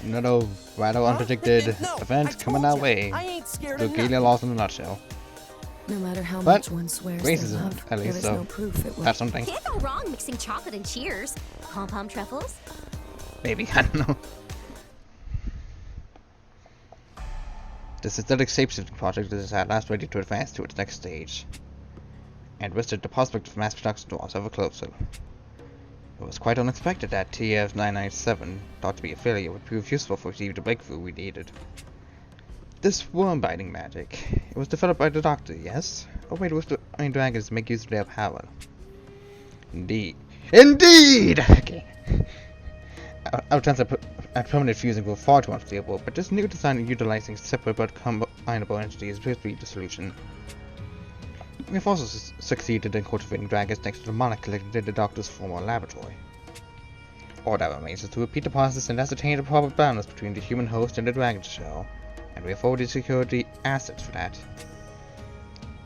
Another rather unpredicted event coming our way. Dragalia lost in a nutshell. No matter how But much one swears racism, they love, at there least, is so no proof it will. that's something. Can't go wrong mixing chocolate and cheers. Pom-pom truffles? Maybe, I don't know. The synthetic shapeshifting project is at last ready to advance to its next stage, and with it the prospect of mass production draws ever closer. It was quite unexpected that TF-997, thought to be a failure, would prove useful for achieving the breakthrough we needed. This wyrmbinding magic, it was developed by the Doctor, yes? Or wait, was the Iron Dragons make use of their power? Indeed. Indeed! Okay. Our chance at permanent fusing were far too unstable, but this new design utilizing separate but combinable entities appears to be the solution. We've also succeeded in cultivating dragons next to the monarch collected in the Doctor's former laboratory. All that remains is to repeat the process and ascertain the proper balance between the human host and the dragon shell, and we have already secured the assets for that.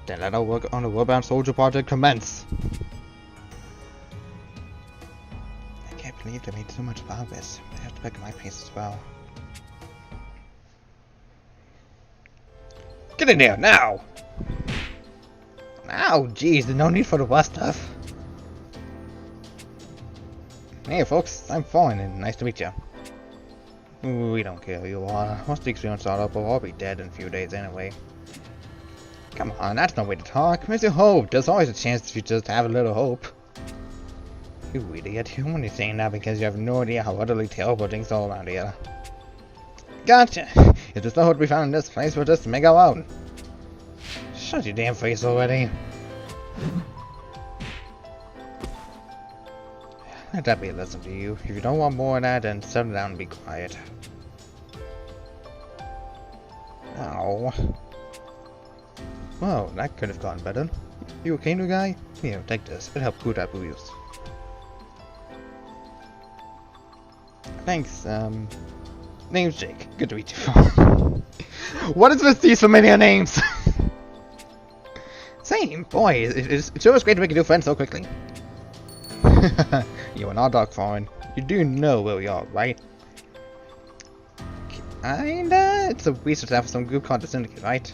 Then let our work on the Wyrmbound Soldier project commence! I can't believe they made so much progress, but I have to pick up my pace as well. Get in there, now! Now, geez, there's no need for the bus stuff. Hey folks, I'm Fawn, and nice to meet you. We don't care who you are. Once the experience starts up, we'll all be dead in a few days anyway. Come on, that's no way to talk. Mr. Hope, there's always a chance if you just have a little hope. You idiot, you're only saying that because you have no idea how utterly terrible things are around here. Gotcha! If there's no hope to be found in this place, we'll just make our own. Shut your damn face already. Let that be a lesson to you. If you don't want more of that, then settle down and be quiet. Ow. Well, that could have gone better. You okay, new guy? Here, take this. It'll help cool that bruise. Thanks, name's Jake. Good to meet you. What is with these familiar names? Same. Boy, it's always great to make a new friend so quickly. You are not Dark Foreign. You do know where we are, right? Kinda. It's a research lab for some group called the Syndicate, right?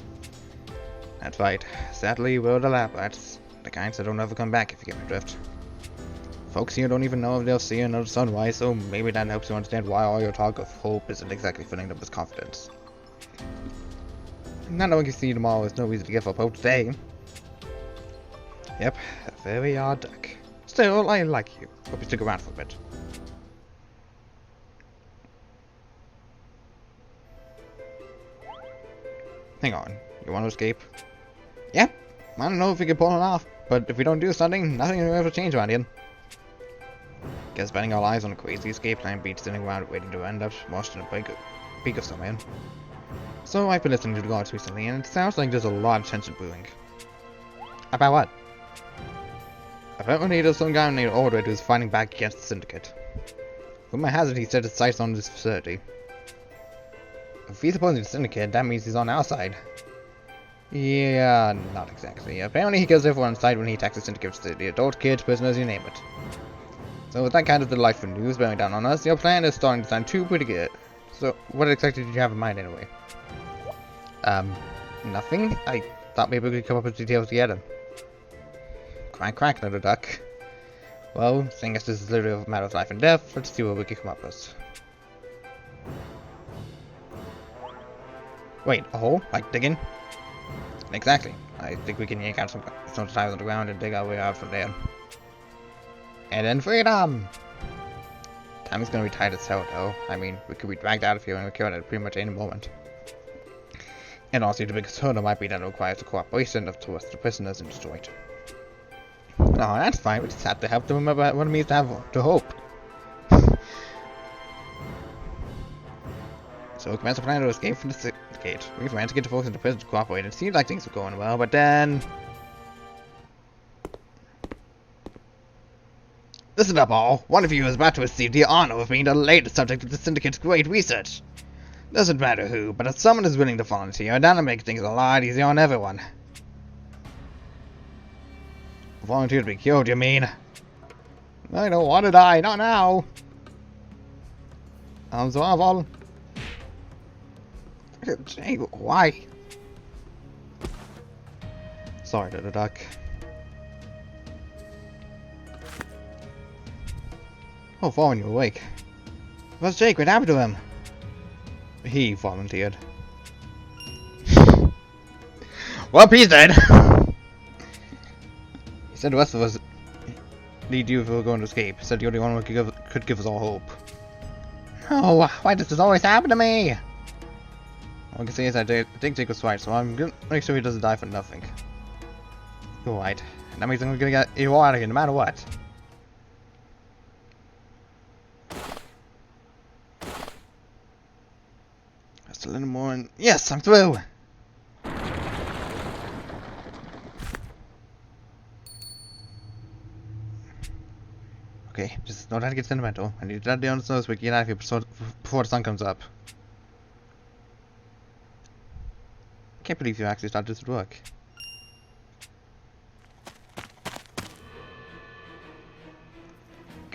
That's right. Sadly, we're the lab rats. The kinds that don't ever come back, if you get my drift. Folks here don't even know if they'll see another sunrise, so maybe that helps you understand why all your talk of hope isn't exactly filling them with confidence. Not knowing you see tomorrow is no reason to give up hope today. Yep, a very odd duck. Still, I like you. Hope you stick around for a bit. Hang on, you want to escape? Yep, I don't know if we can pull it off, but if we don't do something, nothing will ever change around here. Guess betting our lives on a crazy escape plan beats sitting around waiting to end up washed in a peak of somewhere. So I've been listening to the guards recently, and it sounds like there's a lot of tension brewing. About what? Apparently there's some guy named Ordred who's fighting back against the Syndicate. Rumor has it he set his sights on this facility. If he's opposing the Syndicate, that means he's on our side. Yeah, not exactly. Apparently he kills everyone inside when he attacks the Syndicate facility. Adult, kids, prisoners, you name it. So with that kind of delightful news bearing down on us, your plan is starting to sound too pretty good. So what exactly did you have in mind anyway? Nothing? I thought maybe we could come up with details together. Quack quack, little duck. Well, seeing as this is literally a matter of life and death, let's see what we can come up with. Wait, a hole? Like digging? Exactly. I think we can yank out some tiles on the ground and dig our way out from there. And then freedom! Time is gonna be tight as hell though. I mean, we could be dragged out of here and we're killed at pretty much any moment. And honestly, the biggest hurdle might be that it requires the cooperation of the prisoners in Detroit. No, that's fine. We just have to help them remember what it means to have to hope. So we commenced a plan to escape from the Syndicate. We ran to get the folks in the prison to cooperate. It seemed like things were going well, but then... Listen up all. One of you is about to receive the honor of being the latest subject of the Syndicate's great research. Doesn't matter who, but if someone is willing to volunteer, that'll make things a lot easier on everyone. Volunteer to be killed, you mean? I don't want to die, not now. Survival. Jake, why? Sorry, little duck. Oh, Vaughn, you're awake. Where's Jake? What happened to him? He volunteered. Well, he's dead. He said the rest of us need you if we were going to escape. He said you're the only one who could give us all hope. Oh, why does this always happen to me? All I can say is I think Jake was right, so I'm gonna make sure he doesn't die for nothing. You're right. That means I'm gonna get you all out of here no matter what. Just a little more and yes, I'm through! Okay, just know how to get sentimental. I need to shut down the snow so we can get out of here before the sun comes up. I can't believe you actually started this work.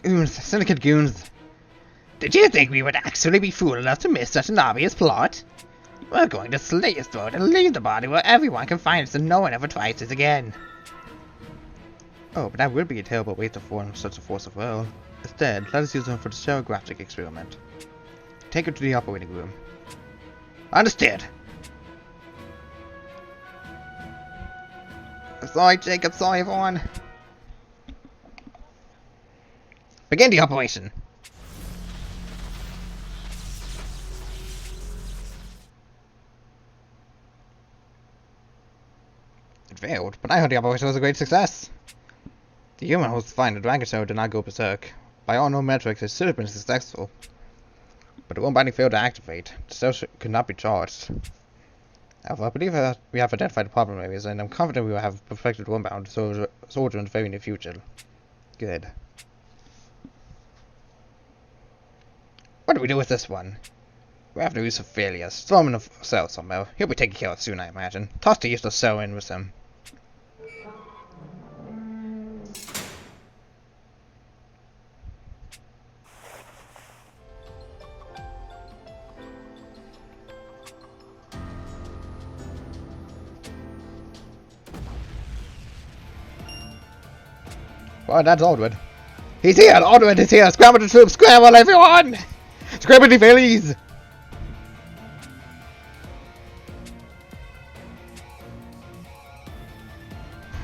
Goons, Syndicate goons. Did you think we would actually be fool enough to miss such an obvious plot? We're going to slit his throat and leave the body where everyone can find it so no one ever tries this again. Oh, but that would be a terrible waste to form such a force of will. Instead, let us use them for the serographic experiment. Take her to the operating room. Understood! Sorry, Jacob. Sorry, everyone. Begin the operation. It failed, but I heard the operation was a great success. The human host fine, the dragon show did not go berserk. By all known metrics, it should have been successful. But the wyrmbinding failed to activate. The cell could not be charged. However, I believe we have identified the problem areas, and I'm confident we will have perfected Wyrmbound soldier in the very near future. Good. What do we do with this one? We have to use failures. Throw him in a cell somewhere. He'll be taken care of soon, I imagine. Toss the useless cell in with him. Well, that's Aldred. He's here! Aldred is here! Scramble the troops! Scramble, everyone! Scramble the valleys!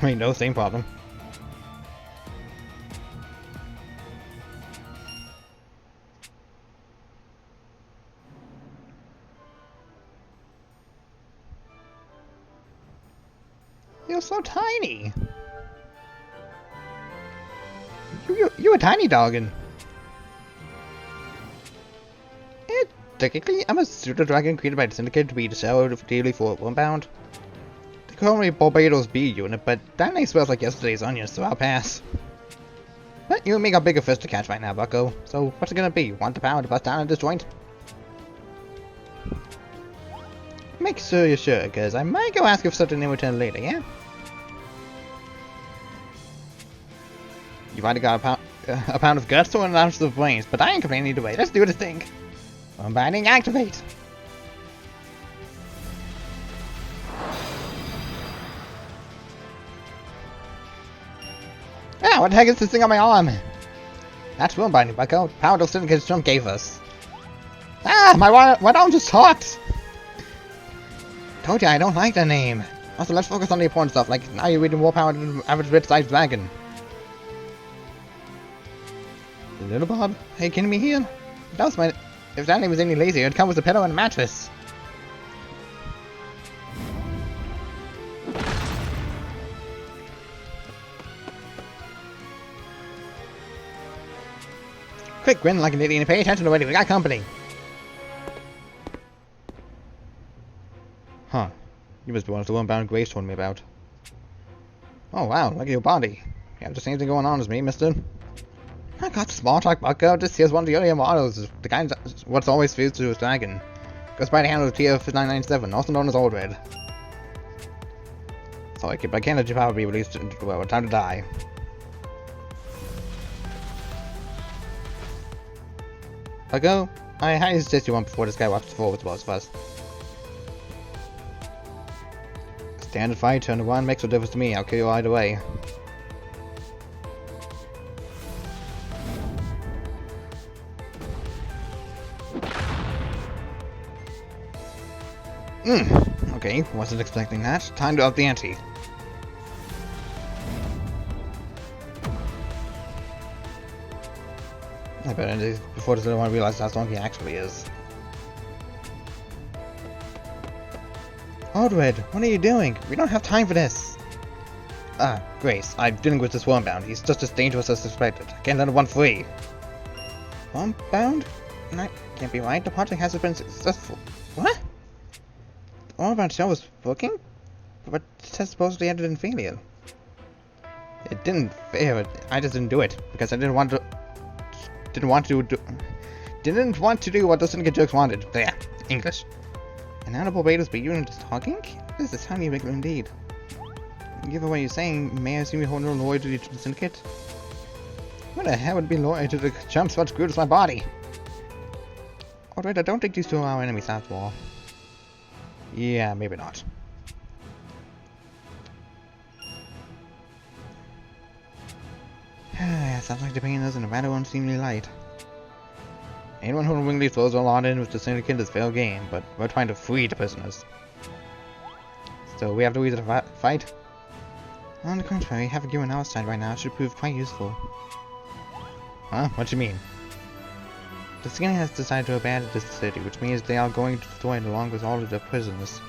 Wait, no, same problem. You're so tiny! You a tiny doggin. Technically, I'm a pseudo dragon created by the Syndicate to be the cell daily for Wyrmbound. They call me Barbados B unit, but that name smells like yesterday's onions, so I'll pass. But you and me got bigger fish to catch right now, bucko. So what's it gonna be? Want the power to bust down in this joint? Make sure you're sure, cause I might go ask if something in return later, yeah? You've either got a pound of guts or an ounce of brains, but I ain't complaining either way. Let's do this thing. Wyrmbinding, activate. Ah, what the heck is this thing on my arm? That's Wyrmbinding, bucko. Power those Syndicate's junk gave us. Ah, my right arm just hot. Told you I don't like that name. Also, let's focus on the important stuff, like now you're reading more power than an average bit-sized dragon. Little Bob, are you kidding me here? That was my... If that name was any lazier, it'd come with a pillow and a mattress. Quick, grin like an idiot and pay attention already, we got company. Huh. You must be one of the Wyrmbound Grace told me about. Oh wow, look at your body. You have the same thing going on as me, mister. I got small talk, bucko. This here's one of the earlier models. The kind what's always fused to a dragon. Goes by the handle of TF997, also known as Aldred. Sorry, kid, but I can't let your power be released into the world. Time to die. Bucko, I highly suggest you run before this guy watches the forwards boss of us. Standard fight, turn to 1, makes no difference to me. I'll kill you either way. Okay, wasn't expecting that. Time to up the ante. I bet it is before this little one realizes how strong he actually is. Aldred, what are you doing? We don't have time for this! Ah, Grace, I'm dealing with this Wyrmbound. He's just as dangerous as suspected. I can't let him run free. Wyrmbound? That can't be right. The project hasn't been successful. What? The Wyrmbound show was working? But it has supposedly ended in failure. It didn't fail. I just didn't do it because I didn't want to do what the Syndicate jerks wanted. There, English. An honorable Barbados, but you're just talking? This is highly irregular indeed. Given what you're saying, may I assume you hold no loyalty to the Syndicate? What the hell would be loyal to the chump such good as my body? Alright, I don't think these two are our enemies after all. Yeah, maybe not. Sounds like the pain is in a rather unseemly light. Anyone who willingly throws a lot in with the Syndicate is fair game, but we're trying to free the prisoners. So we have to either fight? On the contrary, having you on our side right now should prove quite useful. Huh? What do you mean? The Syndicate has decided to abandon this city, which means they are going to destroy it along with all of their prisoners.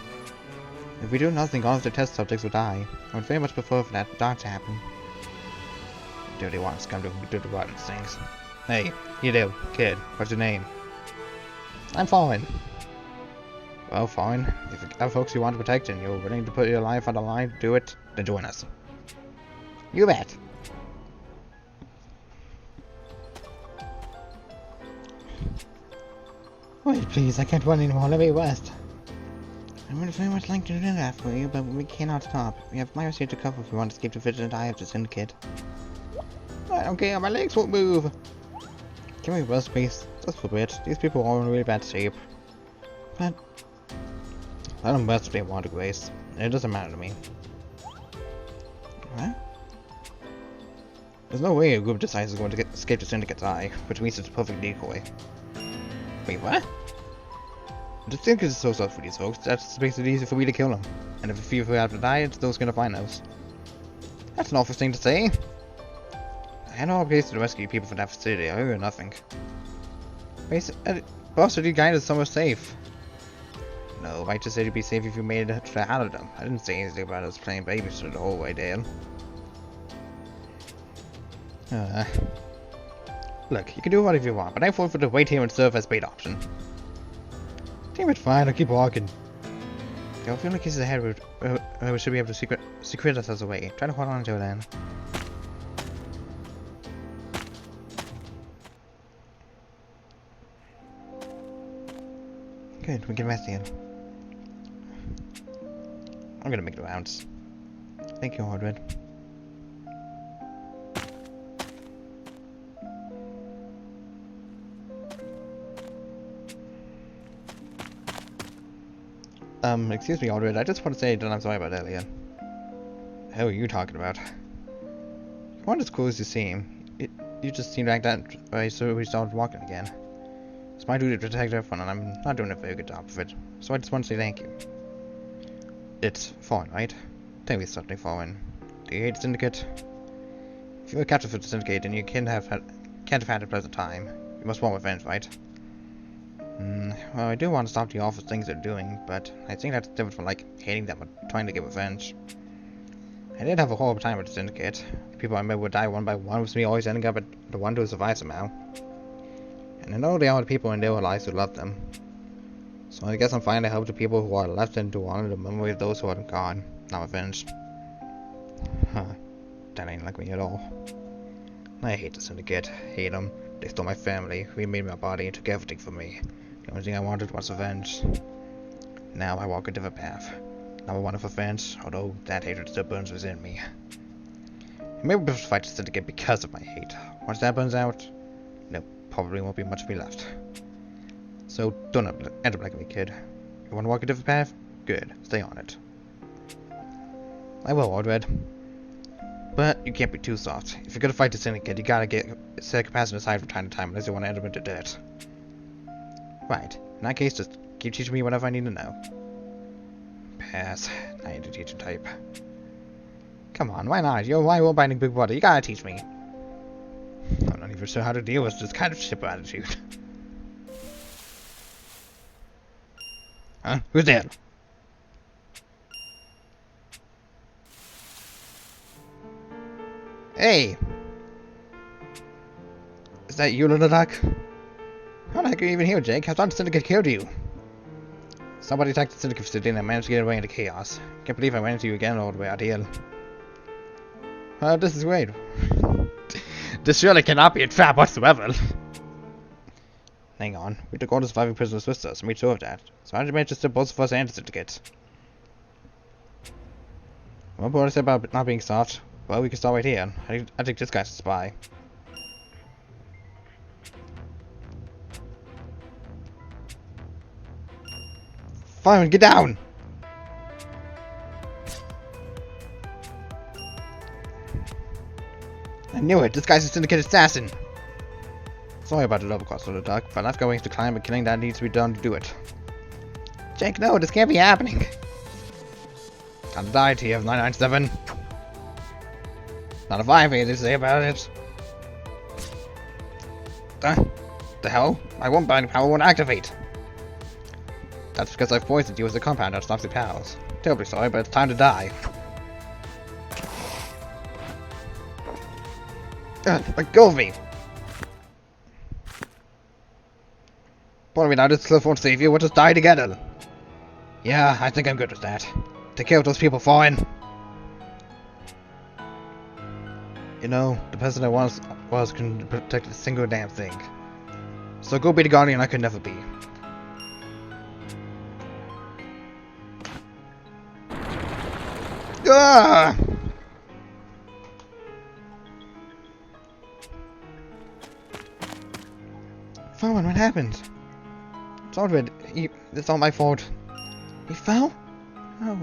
If we do nothing, all of the test subjects will die. I would very much prefer for that not to happen. Dirty ones come to do the rotten things. Hey, you do, kid. What's your name? I'm Fallen. Well, Fallen, if you have folks you want to protect and you're willing to put your life on the line to do it, then join us. You bet. Wait, please, I can't run anymore. Let me rest. I would very much like to do that for you, but we cannot stop. We have miles here to cover if we want to escape the vigilant eye of the Syndicate. I don't care, my legs won't move. Can we rest, please? Just for a bit. These people are in really bad shape. But let them rest if they want to, Grace. It doesn't matter to me. What? There's no way a group decides is going to escape the Syndicate's eye, which means it's a perfect decoy. Wait, what? The Syndicate is so tough for these folks, that's basically easy for me to kill them. And if a few have to die, it's those gonna find us. That's an awful thing to say. I had no obligation to rescue people from that facility. I owe nothing. Boss, did you guide us somewhere safe? No, I just said you'd be safe if you made it out of them. I didn't say anything about us playing babysitter the whole way, Dale. Look, you can do whatever you want, but I vote for to wait here and serve as bait option. Damn it, fine, I'll keep walking. There are a few cases ahead where we should be able to secret ourselves away. Try to hold on until then. Good, we can rest here. I'm gonna make the rounds. Thank you, Aldred. Excuse me, Aldred, I just want to say that I'm sorry about earlier. Who are you talking about? You weren't as cool as you seem. You just seem like that right, so we started walking again. It's my duty to protect everyone, and I'm not doing a very good job of it. So I just want to say thank you. It's Fallen, right? Tell me something, Fallen. Do you hate the Syndicate? If you're a captain for the Syndicate, then you can't have had a pleasant time. You must want revenge, right? Well, I do want to stop the awful things they're doing, but I think that's different from, like, hating them or trying to get revenge. I did have a horrible time with the Syndicate. The people I met would die one by one, with me always ending up at the one to survive somehow. And I know there are people in their lives who love them. So I guess I'm fine to help the people who are left and to honor the memory of those who are gone, not revenge. Huh. That ain't like me at all. I hate the Syndicate. Hate them. They stole my family, remade my body, and took everything from me. The only thing I wanted was revenge. Now I walk a different path. Now I want revenge, although that hatred still burns within me. Maybe we'll fight the Syndicate because of my hate. Once that burns out, there probably won't be much of me left. So don't end up like me, kid. You want to walk a different path? Good. Stay on it. I will, Ordred. But you can't be too soft. If you're gonna fight the Syndicate, you gotta set capacity aside from time to time unless you want to enter into dirt. Right. In that case, just keep teaching me whatever I need to know. Pass. I ain't a teaching type. Come on, why not? You're my wyrmbinding big brother. You gotta teach me. I'm not even sure how to deal with this kind of shipper attitude. Huh? Who's there? Hey! Is that you, little duck? How the heck are you even here, Jake? I thought the Syndicate killed you. Somebody attacked the Syndicate facility and I managed to get away into chaos. Can't believe I ran into you again all the way out here. This is great. This surely cannot be a trap whatsoever. Hang on. We took all the surviving prisoners with us, and made sure of that. So how did you manage to steal both of us and the Syndicate? What I said about not being soft? Well, we can start right here. I think this guy's a spy. Fireman, get down! I knew it! This guy's a Syndicate assassin! Sorry about the double cost, little duck, but I've got ways to climb and killing that needs to be done to do it. Jake, no, this can't be happening! Gotta die, TF997. Not if I have anything to say about it. The hell? My wyrmbinding power won't activate! That's because I've poisoned you as a compound that stops your powers. Terribly sorry, but it's time to die. Let go of me! Bother me now, this cliff won't save you, we'll just die together. Yeah, I think I'm good with that. Take care of those people, fine. You know, the person I was couldn't protect a single damn thing. So go be the guardian I could never be. Ah! Fireman, what happened? It's Ordred. It's all my fault. He fell? Oh.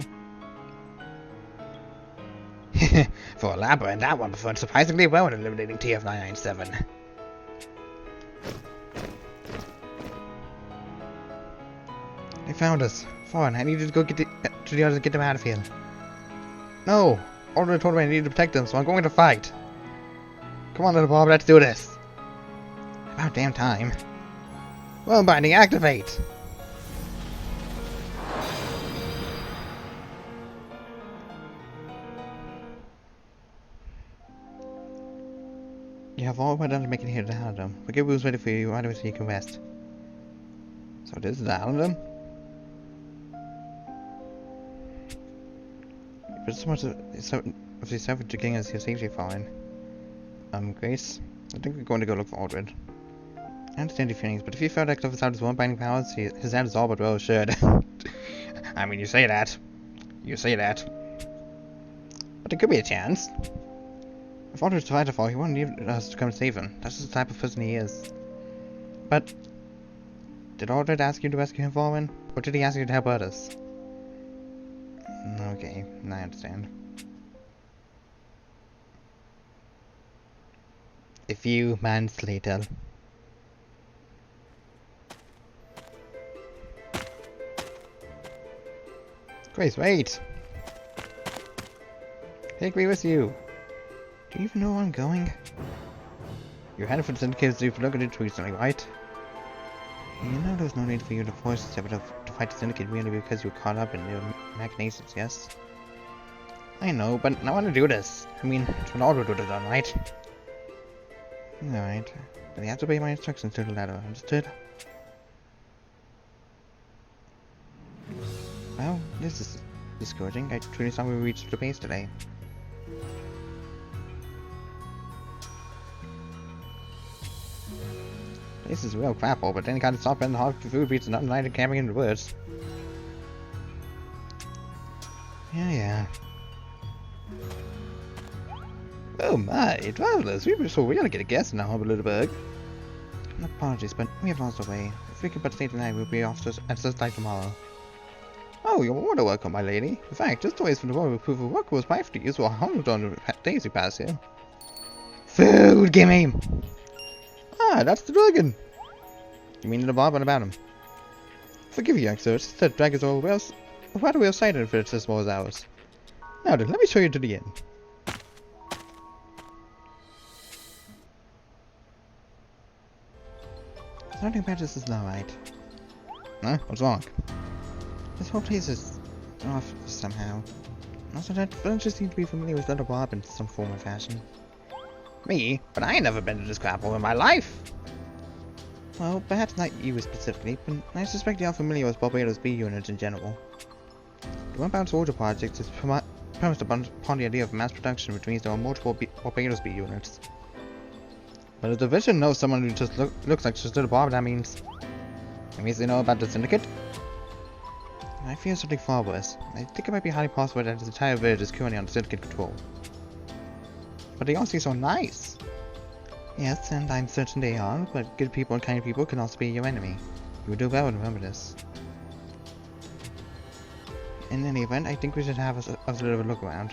For a labyrinth, that one performed surprisingly well in eliminating TF997. They found us. Fine, I needed to go get to the others and get them out of here. No! Ordred told me I needed to protect them, so I'm going to fight. Come on, little Bob, let's do this. About damn time. Wyrmbinding, activate! You have all but done to make it here to the Halidom. We'll get who's ready for you right away so you can rest. So this is the Halidom? But so much of the salvage king as your safety fine. Grace, I think we're going to go look for Ordred. I understand your feelings, but if you felt like Cliff without his wyrmbinding powers, his hand is all but well assured. I mean, you say that. You say that. But there could be a chance. If Ordred tried to fall, he wouldn't need us to come save him. That's just the type of person he is. But did Ordred ask you to rescue him, Fallen? Or did he ask you to help others? Okay, I understand. A few months later. Grace, wait! Take me with you! Do you even know where I'm going? You're headed for the Syndicate you've looked into recently, right? You know there's no need for you to force yourself to fight the Syndicate merely because you were caught up in their machinations, yes? I know, but I want to do this. I mean, it's what Ordred would have done, right? Alright. Then you have to obey my instructions to the letter, understood? Well, this is discouraging. I truly thought we reached the base today. This is real crap, but then you gotta stop in the hot food beats and night and camping in the woods. Yeah. Oh my, travelers, we were so real to get a guess now, little bug. Apologies, but we have lost our way. If we could but stay tonight, we'll be off to at sunlight tomorrow. Oh, you're more than welcome, my lady. In fact, just the ways from the royal proof of work was 50 years or 100 on the days you pass here. Food, gimme! Ah, that's the dragon! You mean the barb on about him? Forgive you, young sirs. Said dragons are rather well sighted for it's as small as ours. Now then, let me show you to the inn. Something about this is not right. Huh? What's wrong? This whole place is off somehow. Also, that villagers seem to be familiar with Little Bob in some form or fashion. Me? But I ain't never been to this grapple in my life! Well, perhaps not you specifically, but I suspect you are familiar with Barbados B units in general. The Wyrmbound Soldier Project is premised upon the idea of mass production, which means there are multiple Barbados B units. But if the division knows someone who just looks like just Little Bob, that means they know about the Syndicate? I fear something far worse. I think it might be highly possible that this entire village is currently under Syndicate control. But they all seem so nice! Yes, and I'm certain they are, but good people and kind people can also be your enemy. You would do well to remember this. In any event, I think we should have a little look around.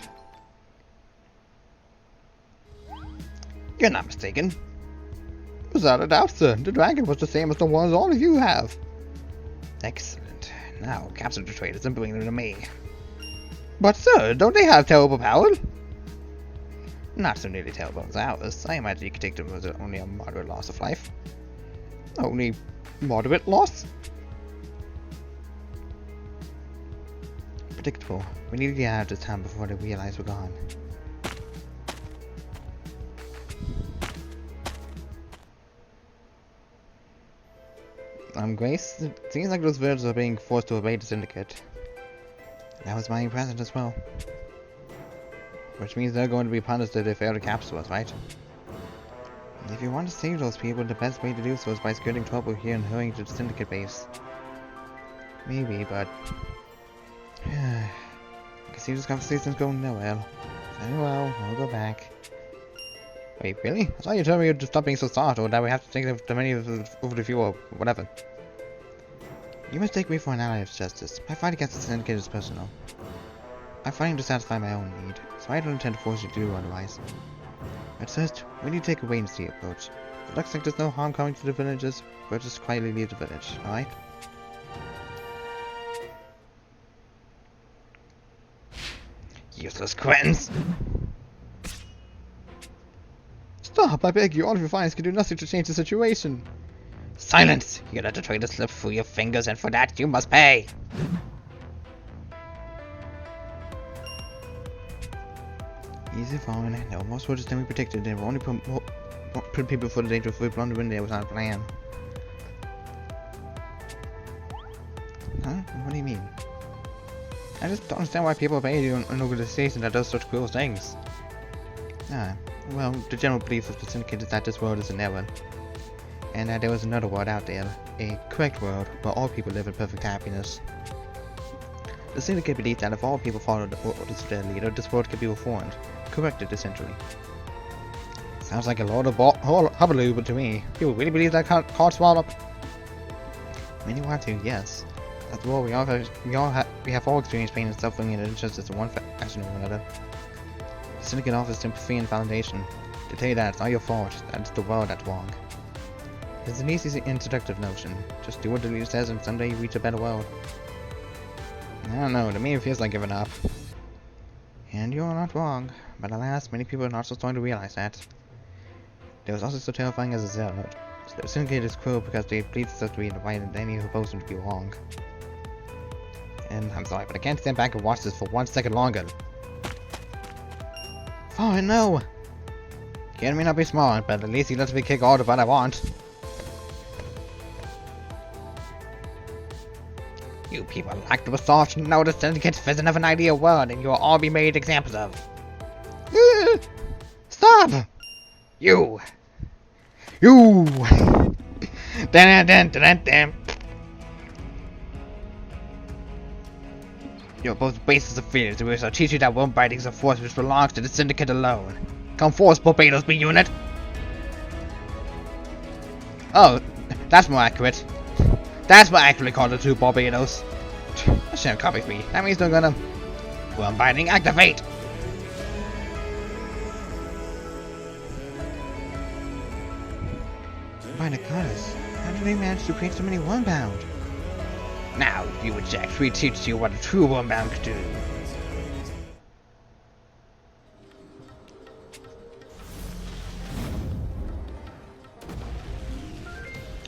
You're not mistaken. Without a doubt, sir. The dragon was the same as the ones all of you have. Excellent. Now, capture the traders and bring them to me. But sir, don't they have terrible power? Not so nearly terrible as ours. I imagine you could take them with only a moderate loss of life. Only moderate loss? Predictable. We need to get out of this town before they realize we're gone. Grace, it seems like those villagers are being forced to obey the Syndicate. That was my impression as well. Which means they're going to be punished if they fail to capture us, right? If you want to save those people, the best way to do so is by skirting trouble here and hurrying to the Syndicate base. Maybe, but... I can see this conversation's going nowhere. Very well, I'll go back. Wait, really? I thought you told me to stop being so soft, or that we have to take the many over the few or whatever. You mistake me for an ally of justice. My fight against the Syndicate is personal. I'm fighting to satisfy my own need, so I don't intend to force you to do otherwise. At first, we need to take a wait-and-see approach. It looks like there's no harm coming to the villagers. We'll just quietly leave the village, alright? Useless cretins! Stop, I beg you. All of your fires can do nothing to change the situation. Silence! You let the traitor slip through your fingers, and for that you must pay! Easy fine. No more soldiers than we predicted. They were only put people for the danger of food beyond the window was our plan. Huh? What do you mean? I just don't understand why people obey you in an organization that does such cruel things. Ah, well, the general belief of the Syndicate is that this world is an error. And that there was another world out there, a correct world, where all people live in perfect happiness. The Syndicate believes that if all people followed the orders of their leader, this world could be reformed, corrected essentially. Sounds like a lot of hullabaloo to me. People really believe that can't swallow up. Many want to, yes. After all, we have all experienced pain and suffering and injustice in one fashion or another. The Syndicate offers sympathy and foundation. To tell you that it's not your fault, that it's the world that's wrong. It's an easy and seductive notion. Just do what the leader says and someday you reach a better world. I don't know, to me it feels like giving up. And you're not wrong, but alas, many people are not so starting to realize that. There was also so terrifying as a zealot. The Syndicate is cruel because they believe themselves to be in the right and any who oppose them to be wrong. And I'm sorry, but I can't stand back and watch this for 1 second longer. Fine, no! Kid may not be smart, but at least he lets me kick all of what I want. You people lack the resolve to know the Syndicate's vision of an ideal world, and you will all be made examples of. Stop! You! You're both bases of fears, and we shall teach you that wyrmbinding is a force which belongs to the Syndicate alone. Come forth, Barbados B unit! Oh, that's more accurate. That's what I actually call the two Barbados. That sham copies me. That means they're gonna... Wyrmmbinding, activate! By the goddess, how did they manage to create so many Wyrmbound? Now, you and Jack, we teach you what a true Wyrmbound could do.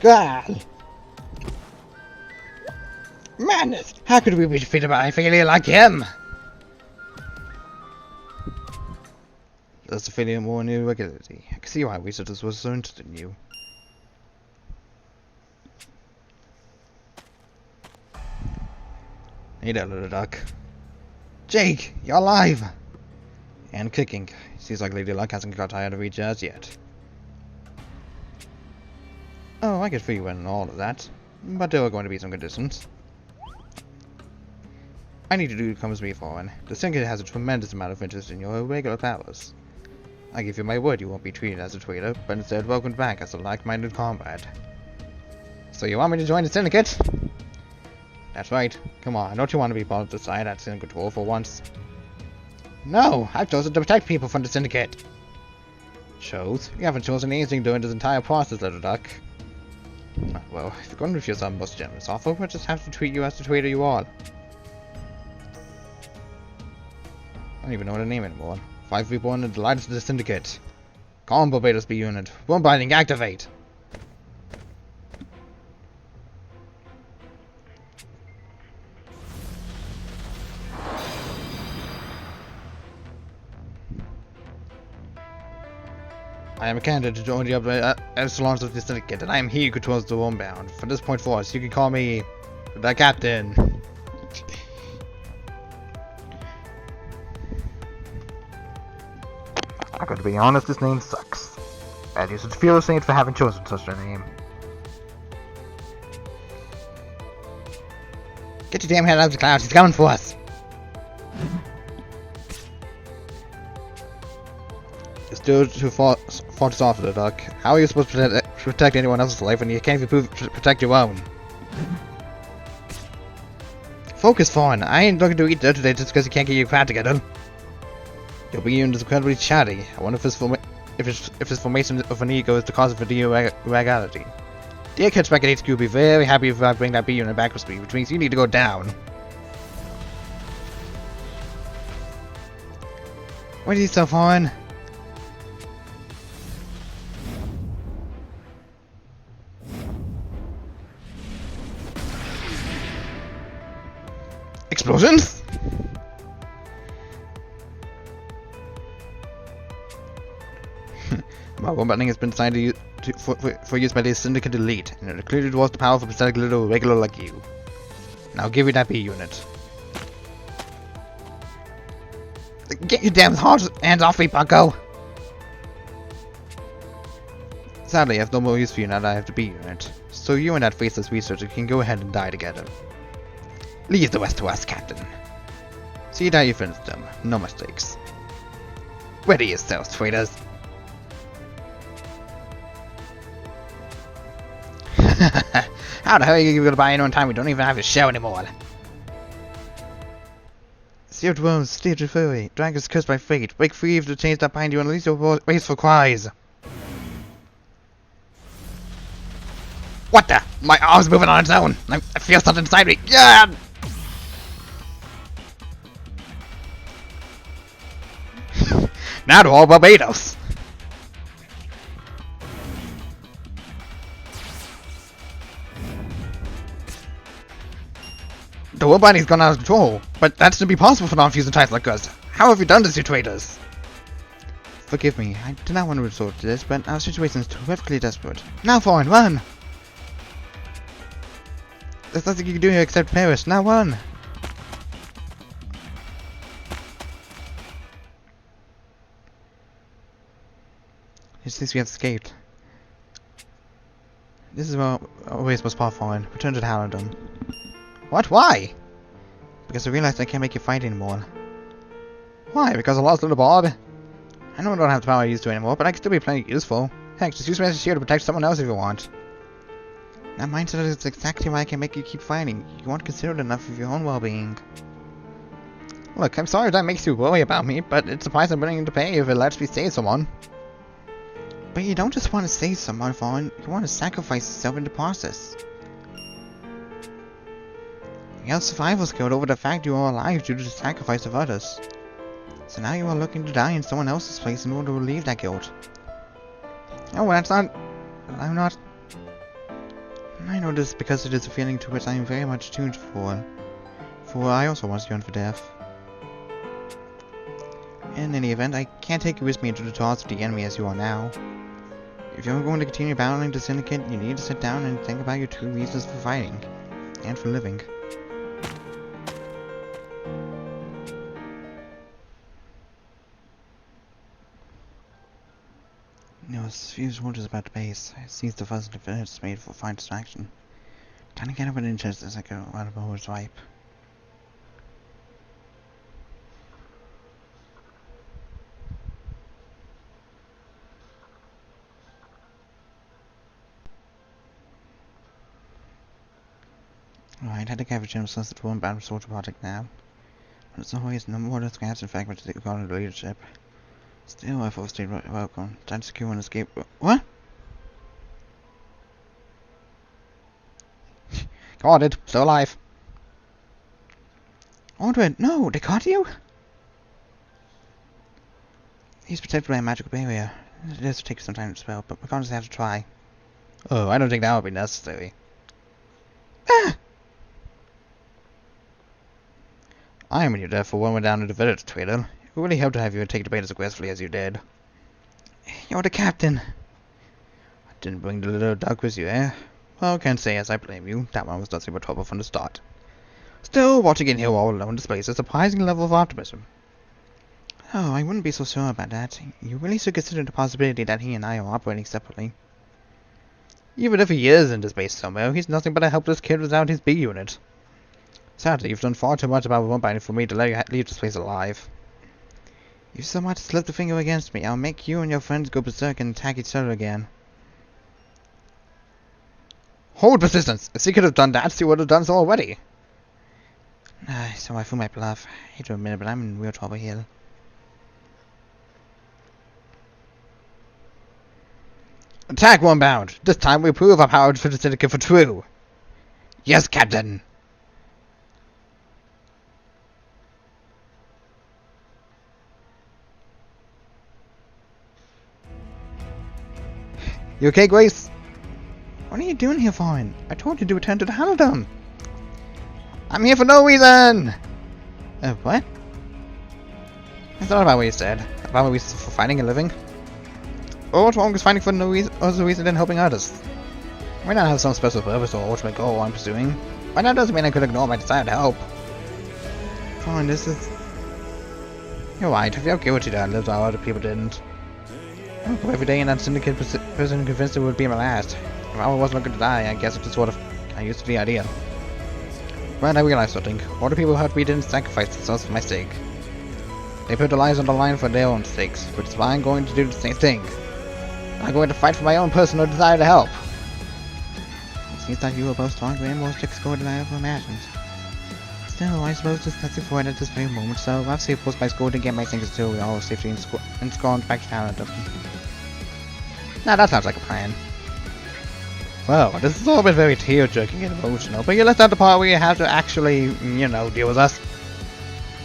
God! Madness! How could we be defeated by a failure like him? That's a failure more in irregularity. I can see why Wizards was so interested in you. Hey there, little duck. Jake, you're alive! And kicking. Seems like Lady Luck hasn't got tired of each as yet. Oh, I could figure in all of that. But there are going to be some conditions. I need to do comes me forward. The Syndicate has a tremendous amount of interest in your irregular powers. I give you my word you won't be treated as a traitor, but instead welcomed back as a like-minded comrade. So you want me to join the Syndicate? That's right. Come on, don't you want to be part of the side that's in control for once? No, I've chosen to protect people from the Syndicate. Chose? You haven't chosen anything during this entire process, little duck. Well, if you're going to refuse our most generous offer, we'll just have to treat you as the traitor you are. I don't even know the name anymore. 5 people in the delights of the Syndicate. Calm Barbados B unit. Wyrmmbinding, activate! I am a candidate to join the upper echelons of the Syndicate, and I am he who controls the Wyrmbound. From this point forward, you can call me the Captain. I gotta be honest, this name sucks. And you should feel ashamed for having chosen such a name. Get your damn head out of the clouds, he's coming for us! You're still too far off the duck. How are you supposed to protect anyone else's life when you can't even protect your own? Focus, Fawn. I ain't looking to eat dirt today just because you can't get your crap together. Your being is incredibly chatty. I wonder if his formation of an ego is the cause of the irregularity. Dear Catch back at HQ will be very happy if I bring that B unit back with me, which means you need to go down. What are you so fun? Explosions? My wyrmbinding has been assigned for use by the Syndicate Elite, and it clearly dwarfs the power of a pathetic little regular like you. Now give me that B unit. Get your damn hands off me, Bucko! Sadly, I have no more use for you now that I have the B unit, so you and that faceless researcher can go ahead and die together. Leave the rest to us, Captain. See that you finished them. No mistakes. Ready yourselves, traitors. How the hell are you gonna buy anyone time we don't even have a show anymore? Seared worms, steered to fury, dragons cursed by fate, break free of the chains that bind you and release your wasteful cries. What the? My arm's moving on its own. I feel something inside me. Yeah! Now to all Barbados. The wyrmbinding's gone out of control, but that shouldn't be possible for non-fusion types like us. How have you done this, you traitors? Forgive me, I did not want to resort to this, but our situation is terrifically desperate. Now, Fawn, run! There's nothing you can do here except perish. Now run! It seems we have escaped. This is where always was far forward. Return to the Hallandon. What? Why? Because I realized I can't make you fight anymore. Why? Because I lost Little Bob? I know I don't have the power I used to anymore, but I can still be plenty useful. Heck, just use me as a shield to protect someone else if you want. That mindset is exactly why I can make you keep fighting. You won't consider it enough of your own well-being. Look, I'm sorry if that makes you worry about me, but it's a price I'm willing to pay if it lets me save someone. But you don't just want to save someone, Vaughn. You want to sacrifice yourself in the process. Your survival skill over the fact you are alive due to the sacrifice of others. So now you are looking to die in someone else's place in order to relieve that guilt. Oh, that's not... I'm not... I know this because it is a feeling to which I am very much tuned for. For I also once yearned for death. In any event, I can't take you with me into the thoughts of the enemy as you are now. If you're going to continue battling the Syndicate, you need to sit down and think about your true reasons for fighting. And for living. There was a few soldiers about the base. I seized the fuzz and defenders made for fine distraction. Trying to get up an interest as I go out of a swipe. Alright, had to capture him since the Wyrmbound soldier project now. But it's always no more than scraps in fact to take on the leadership. Still, I thought stayed welcome. Time to secure and escape. What? Got it. Still alive. Aldred, no! They caught you? He's protected by a magical barrier. It does take some time to spell, but we're going to have to try. Oh, I don't think that would be necessary. Ah! I am in your death for when we're down to the village, Tweedle. It really helped to have you take the bait as aggressively as you did. You're the captain. I didn't bring the little duck with you, eh? Well, can't say as I blame you. That one was nothing but trouble from the start. Still, watching it here all alone displays a surprising level of optimism. Oh, I wouldn't be so sure about that. You really should consider the possibility that he and I are operating separately. Even if he is in this base somewhere, he's nothing but a helpless kid without his B unit. Sadly, you've done far too much about wyrmbinding for me to let you leave this place alive. If you so much slip the finger against me, I'll make you and your friends go berserk and attack each other again. Hold persistence! If he could have done that, he would have done so already. So I fool my bluff. I hate to admit it, but I'm in real trouble here. Attack, Wyrmbound! This time we prove our power for the Syndicate for true! Yes, Captain! You okay, Grace? What are you doing here, Vaughn? I told you to return to the Halidom. I'm here for no reason! What? I thought about what you said. About my reasons for fighting and living. Or what's wrong with fighting for no reason, other reason than helping others? I might not have some special purpose or ultimate goal I'm pursuing, but that doesn't mean I could ignore my desire to help. Vaughn, this is... You're right, I feel guilty that I lived while other people didn't. I woke up every day in that Syndicate prison convinced it would be my last. If I wasn't looking to die, I guess it just sort of got used to the idea. But I realized something. All the people who hurt me didn't sacrifice themselves for my sake. They put their lives on the line for their own sakes, which is why I'm going to do the same thing. I'm going to fight for my own personal desire to help. It seems like you are both stronger and more strict-scored than I ever imagined. Still, I suppose there's nothing for it at this very moment, so I've saved most my score to get my things to all safety and score back to town. Now that sounds like a plan. Well, this has all been very tear-jerking and emotional, but you left out the part where you have to actually, you know, deal with us.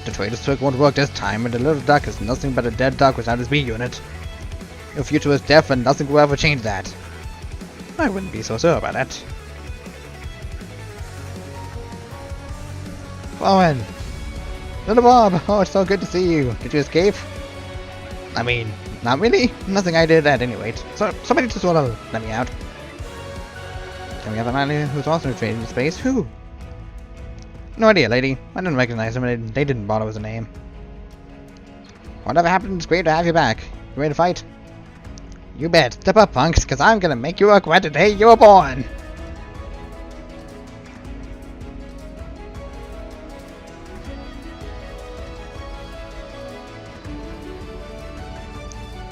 The trader's trick won't work this time, and the little duck is nothing but a dead duck without his B unit. Your future is death, and nothing will ever change that. I wouldn't be so sure about that. Owen! Little Bob! Oh, it's so good to see you. Did you escape? I mean, not really. Nothing I did at any rate. So, somebody just sort of let me out. Can we have a man who's also traded in space? Who? No idea, lady. I didn't recognize him, and they didn't bother with a name. Whatever happened, it's great to have you back. You ready to fight? You bet. Step up, punks, because I'm gonna make you regret the day you were born!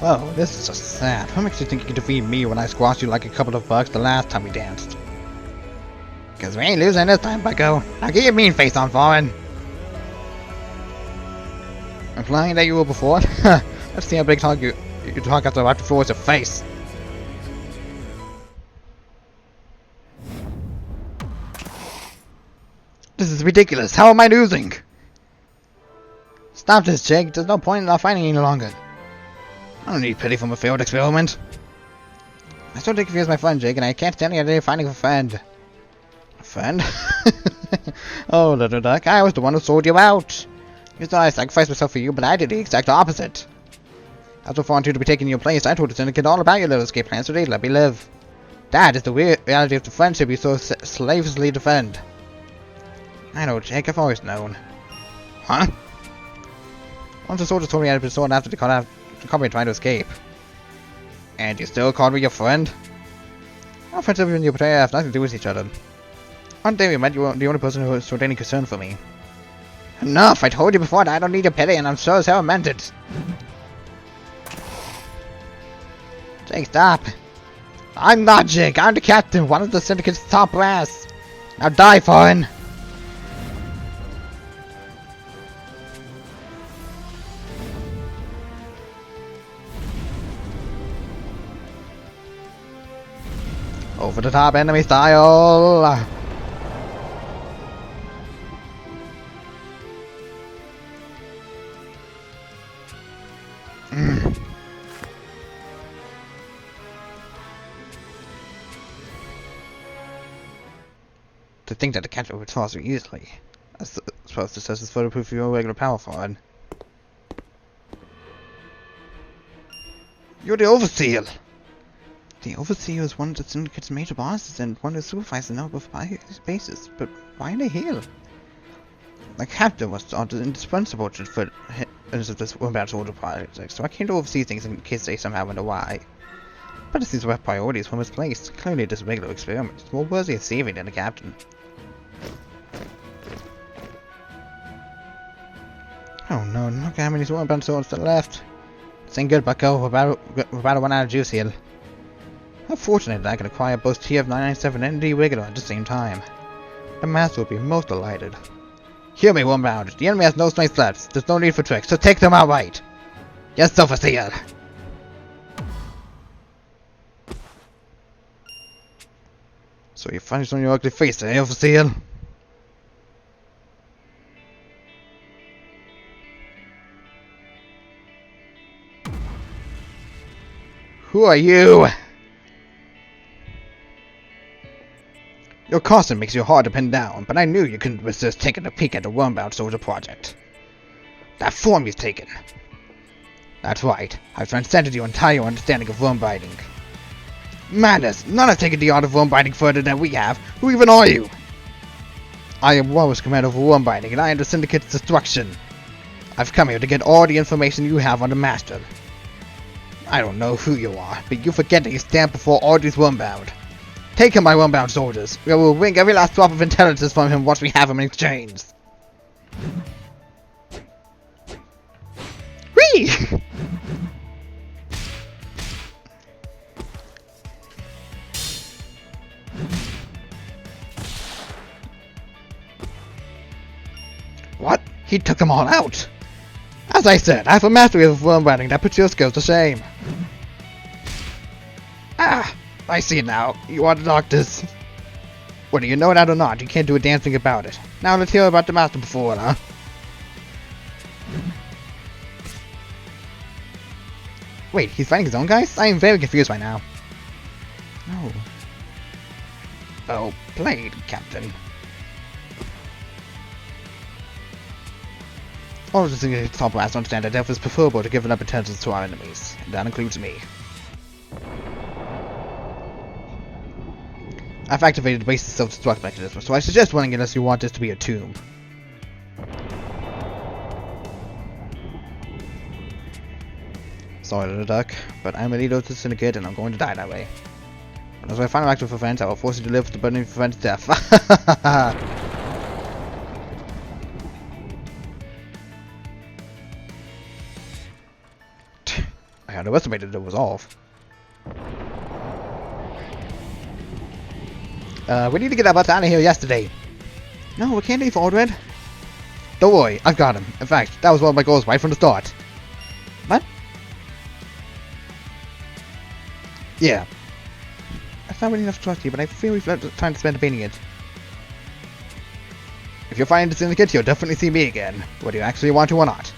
Whoa, this is just sad. What makes you think you can defeat me when I squashed you like a couple of bucks the last time we danced? Cause we ain't losing this time, bucko. Now get your mean face on, foreign. Implying that you were before? Let's see how big talk you talk after about to force your face. This is ridiculous. How am I losing? Stop this, Jake. There's no point in our fighting any longer. I don't need pity from a failed experiment. I still take you as my friend, Jake, and I can't stand the idea of finding a friend. A friend? Oh, little duck, I was the one who sold you out. You thought I sacrificed myself for you, but I did the exact opposite. I was wanted you to be taking your place. I told the Syndicate all about your little escape plans, so they let me live. That is the weird reality of the friendship you so slavishly defend. I know, Jake, I've always known. Huh? Once the soldiers told me I had been sold after they caught me trying to escape. And you still called me your friend? Our friendship and your betrayal have nothing to do with each other. One day we met, you were the only person who showed any concern for me. Enough! I told you before that I don't need your pity, and I'm sure as hell meant it. Jake, stop. I'm not Jake, I'm the captain, one of the Syndicate's top brass. Now die, foreign! Over the top enemy style! To think that the captain would toss you easily. I suppose this is photo proof of your regular power, foreign. You're the Overseer! The Overseer is one of the Syndicate's major bosses and one of the supervisors now of his bases, but why are they here? The captain was indispensable for this Wyrmbound soldier project, so I came to oversee things in case they somehow wonder why. But it seems we have priorities were misplaced. Clearly this regular experiment is more worthy of saving than the captain. Oh no, look how many Wyrmbound soldiers are left. This ain't good, bucko. We're about to run out of juice here. How fortunate that I can acquire both TF-997 and the Regular at the same time. The Master will be most delighted. Hear me, Wyrmbound. The enemy has no strength left. There's no need for tricks, so take them outright. Yes, Overseer. So you finally shown your ugly face, eh, Overseer? Who are you? Your costume makes you hard to pin down, but I knew you couldn't resist taking a peek at the Wyrmbound soldier project. That form you've taken. That's right, I've transcended your entire understanding of wyrmbinding. Madness! None have taken the art of wyrmbinding further than we have. Who even are you? I am Warwick's commander of wyrmbinding, and I am the Syndicate's destruction. I've come here to get all the information you have on the Master. I don't know who you are, but you forget that you stand before all these Wyrmbound. Take him, my Wyrmbound soldiers. We will wring every last drop of intelligence from him once we have him in exchange. Whee! What? He took them all out! As I said, I have a mastery of wyrmbinding that puts your skills to shame. Ah! I see it now. You are the doctors. Whether you know that or not, you can't do a damn thing about it. Now let's hear about the Master before, huh? Wait, he's fighting his own guys? I am very confused right now. Oh. Well played, Captain. All of the Syndicate top brass understand that death is preferable to giving up intelligence to our enemies, and that includes me. I've activated the basic self-destruct mechanism, so I suggest running unless you want this to be a tomb. Sorry, little duck, but I'm a leader of the Syndicate and I'm going to die that way. But as my final act of revenge, I will force you to live with the burden of revenge death. I underestimated the resolve. We need to get our butts out of here yesterday. No, we can't leave Aldred. Don't worry, I've got him. In fact, that was one of my goals right from the start. What? Yeah. That's not really enough to trust you, but I feel we've left time to spend debating it. If you're finding the Syndicate, you'll definitely see me again, whether you actually want to or not.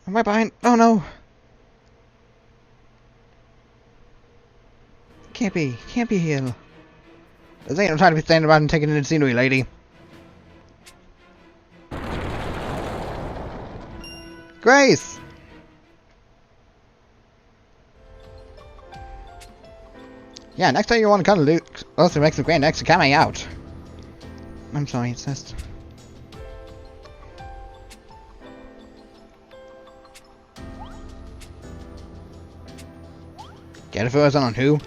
Am I behind? Oh no! Can't be here. This ain't no time to be standing around and taking in the scenery, lady. Grace! Yeah, next time you want to come to Luke, also make some grand extra coming out. I'm sorry, it's just... Get a first on who?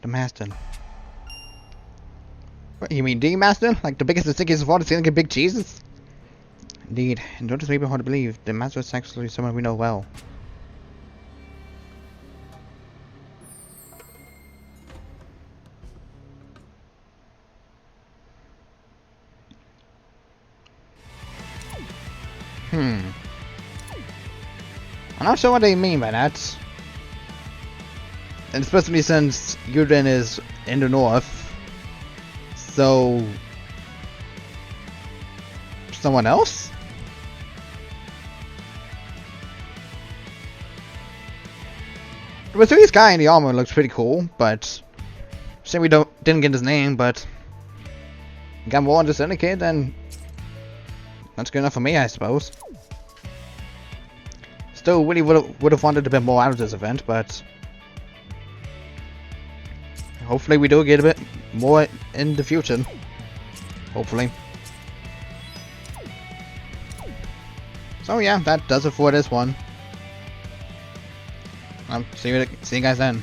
The Master. What, you mean the Master? Like the biggest and stickiest of all the Syndicate big cheeses? Indeed, and don't just be hard to believe, the Master is actually someone we know well. I'm not sure what they mean by that. And especially since Yuden is in the north. So... someone else? The Missouri's guy in the armor looks pretty cool, but... Shame we didn't get his name, but... Got more on the Syndicate, then... That's good enough for me, I suppose. Still, really would have wanted a bit more out of this event, but... Hopefully we do get a bit more in the future. Hopefully. So yeah, that does it for this one. See you guys then.